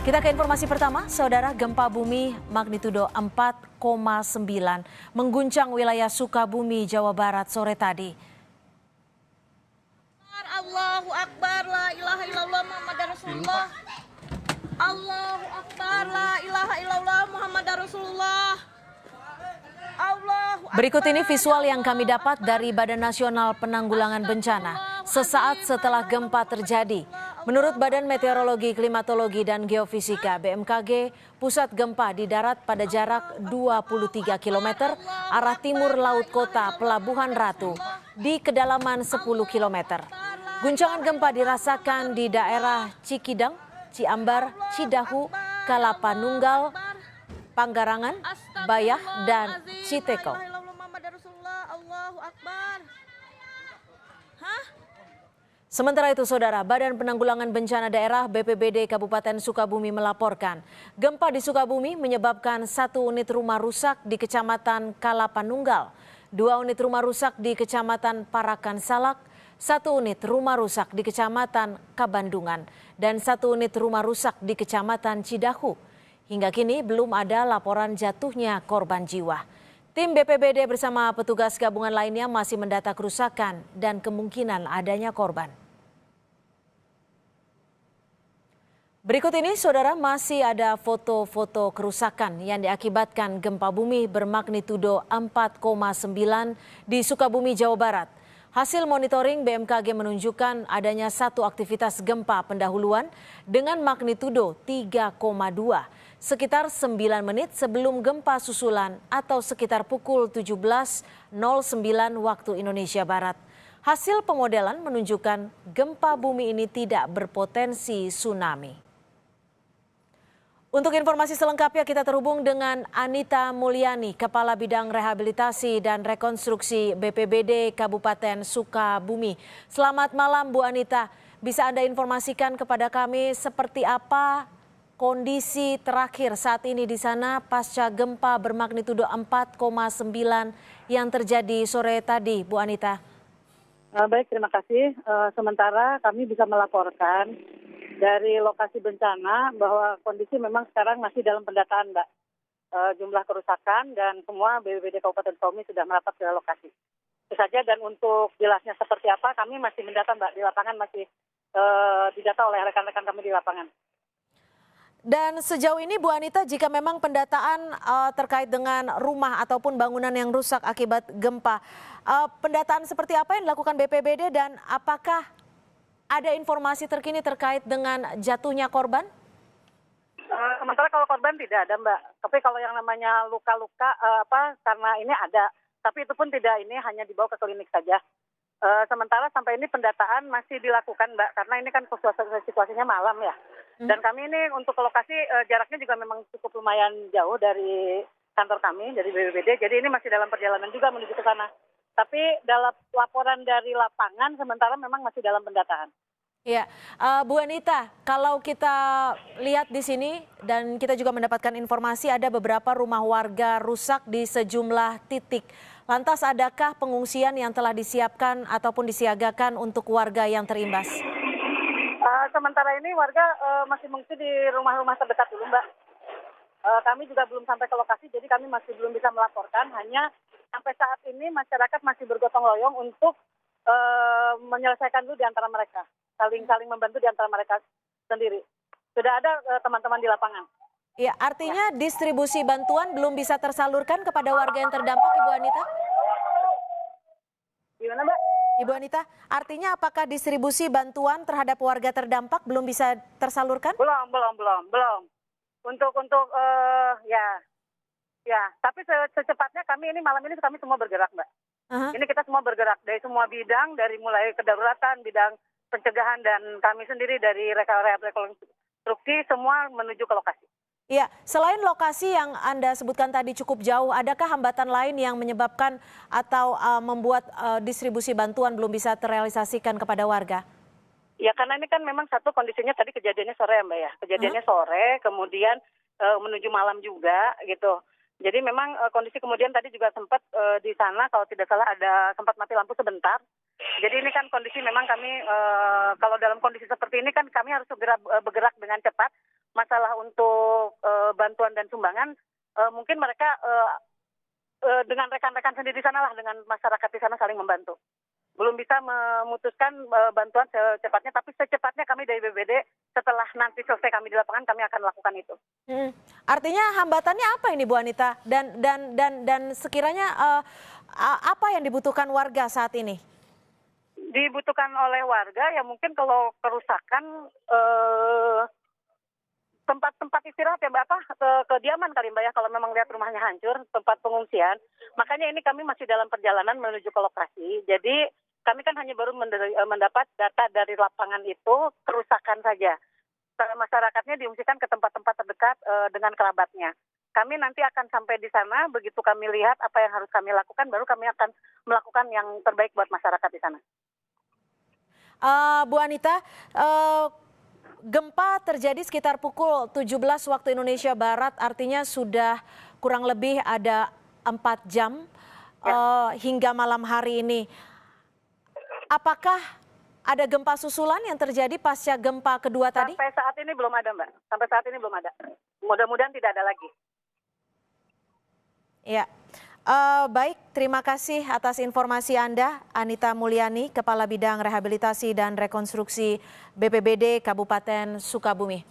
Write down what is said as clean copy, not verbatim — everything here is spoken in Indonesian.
Kita ke informasi pertama, saudara, gempa bumi magnitudo 4,9 mengguncang wilayah Sukabumi, Jawa Barat sore tadi. Allahu Akbar, la ilaha illallah Muhammadar Rasulullah. Allahu Akbar, la ilaha illallah Muhammadar Rasulullah. Allahu Akbar. Berikut ini visual yang kami dapat dari Badan Nasional Penanggulangan Bencana sesaat setelah gempa terjadi. Menurut Badan Meteorologi, Klimatologi, dan Geofisika (BMKG), pusat gempa di darat pada jarak 23 km arah timur laut kota Pelabuhan Ratu di kedalaman 10 km. Guncangan gempa dirasakan di daerah Cikidang, Ciambar, Cidahu, Kalapa Nunggal, Panggarangan, Bayah, dan Citeko. Sementara itu, saudara, Badan Penanggulangan Bencana Daerah BPBD Kabupaten Sukabumi melaporkan gempa di Sukabumi menyebabkan 1 unit rumah rusak di Kecamatan Kalapanunggal, 2 unit rumah rusak di Kecamatan Parakan Salak, 1 unit rumah rusak di Kecamatan Kabandungan, dan 1 unit rumah rusak di Kecamatan Cidahu. Hingga kini belum ada laporan jatuhnya korban jiwa. Tim BPBD bersama petugas gabungan lainnya masih mendata kerusakan dan kemungkinan adanya korban. Berikut ini, saudara, masih ada foto-foto kerusakan yang diakibatkan gempa bumi bermagnitudo 4,9 di Sukabumi, Jawa Barat. Hasil monitoring BMKG menunjukkan adanya satu aktivitas gempa pendahuluan dengan magnitudo 3,2 sekitar 9 menit sebelum gempa susulan atau sekitar pukul 17.09 waktu Indonesia Barat. Hasil pemodelan menunjukkan gempa bumi ini tidak berpotensi tsunami. Untuk informasi selengkapnya kita terhubung dengan Anita Mulyani, Kepala Bidang Rehabilitasi dan Rekonstruksi BPBD Kabupaten Sukabumi. Selamat malam, Bu Anita. Bisa Anda informasikan kepada kami seperti apa kondisi terakhir saat ini di sana pasca gempa bermagnitudo 4,9 yang terjadi sore tadi, Bu Anita? Baik, terima kasih. Sementara kami bisa melaporkan dari lokasi bencana bahwa kondisi memang sekarang masih dalam pendataan, Mbak. Jumlah kerusakan dan semua BPBD Kabupaten Sukabumi sudah merapat ke lokasi. Itu saja, dan untuk jelasnya seperti apa kami masih mendata, Mbak. Di lapangan masih didata oleh rekan-rekan kami di lapangan. Dan sejauh ini, Bu Anita, jika memang pendataan terkait dengan rumah ataupun bangunan yang rusak akibat gempa, pendataan seperti apa yang dilakukan BPBD dan apakah ada informasi terkini terkait dengan jatuhnya korban? Sementara kalau korban tidak ada, Mbak. Tapi kalau yang namanya luka-luka karena ini ada, tapi itu pun tidak, ini hanya dibawa ke klinik saja. Sementara sampai ini pendataan masih dilakukan, Mbak, karena ini kan situasinya malam ya. Dan kami ini untuk ke lokasi jaraknya juga memang cukup lumayan jauh dari kantor kami, dari BPBD. Jadi ini masih dalam perjalanan juga menuju ke sana. Tapi dalam laporan dari lapangan sementara memang masih dalam pendataan. Ya, Bu Anita, kalau kita lihat di sini dan kita juga mendapatkan informasi ada beberapa rumah warga rusak di sejumlah titik. Lantas adakah pengungsian yang telah disiapkan ataupun disiagakan untuk warga yang terimbas? Sementara ini warga masih mengungsi di rumah-rumah terdekat dulu, Mbak. Kami juga belum sampai ke lokasi, jadi kami masih belum bisa melaporkan. Hanya sampai saat ini masyarakat masih bergotong royong untuk menyelesaikan dulu di antara mereka. Saling membantu di antara mereka sendiri. Sudah ada teman-teman di lapangan. Ya, artinya distribusi bantuan belum bisa tersalurkan kepada warga yang terdampak, Ibu Anita? Gimana, Mbak? Ibu Anita, artinya apakah distribusi bantuan terhadap warga terdampak belum bisa tersalurkan? Belum. Untuk ya. Tapi secepatnya kami ini malam ini kami semua bergerak, Mbak. Ini kita semua bergerak dari semua bidang, dari mulai kedaruratan, bidang pencegahan, dan kami sendiri dari rekonstruksi semua menuju ke lokasi. Iya, selain lokasi yang Anda sebutkan tadi cukup jauh, adakah hambatan lain yang menyebabkan atau membuat distribusi bantuan belum bisa terrealisasikan kepada warga? Ya, karena ini kan memang satu kondisinya tadi kejadiannya sore ya, Mbak ya. Kejadiannya sore, kemudian menuju malam juga gitu. Jadi memang kondisi kemudian tadi juga sempat di sana kalau tidak salah ada sempat mati lampu sebentar. Jadi ini kan kondisi memang kami kalau dalam kondisi seperti ini kan kami harus segera bergerak dengan cepat masalah untuk bantuan dan sumbangan, mungkin mereka dengan rekan-rekan sendiri di sana lah, dengan masyarakat di sana saling membantu. Belum bisa memutuskan bantuan secepatnya, tapi secepatnya kami dari BPBD setelah nanti selesai kami di lapangan kami akan lakukan itu. Artinya hambatannya apa ini Bu Anita? Dan sekiranya apa yang dibutuhkan warga saat ini? Dibutuhkan oleh warga ya mungkin kalau kerusakan tempat-tempat istirahat ya Mbak, kediaman kali Mbak ya, kalau memang lihat rumahnya hancur, tempat pengungsian. Makanya ini kami masih dalam perjalanan menuju ke lokasi. Jadi kami kan hanya baru mendapat data dari lapangan itu kerusakan saja. Masyarakatnya diungsikan ke tempat-tempat terdekat dengan kerabatnya. Kami nanti akan sampai di sana, begitu kami lihat apa yang harus kami lakukan, baru kami akan melakukan yang terbaik buat masyarakat di sana. Bu Anita, gempa terjadi sekitar pukul 17 waktu Indonesia Barat, artinya sudah kurang lebih ada 4 jam hingga malam hari ini. Apakah ada gempa susulan yang terjadi pasca gempa kedua tadi? Sampai saat ini belum ada Mbak, sampai saat ini belum ada. Mudah-mudahan tidak ada lagi. Ya. Baik, terima kasih atas informasi Anda, Anita Mulyani, Kepala Bidang Rehabilitasi dan Rekonstruksi BPBD Kabupaten Sukabumi.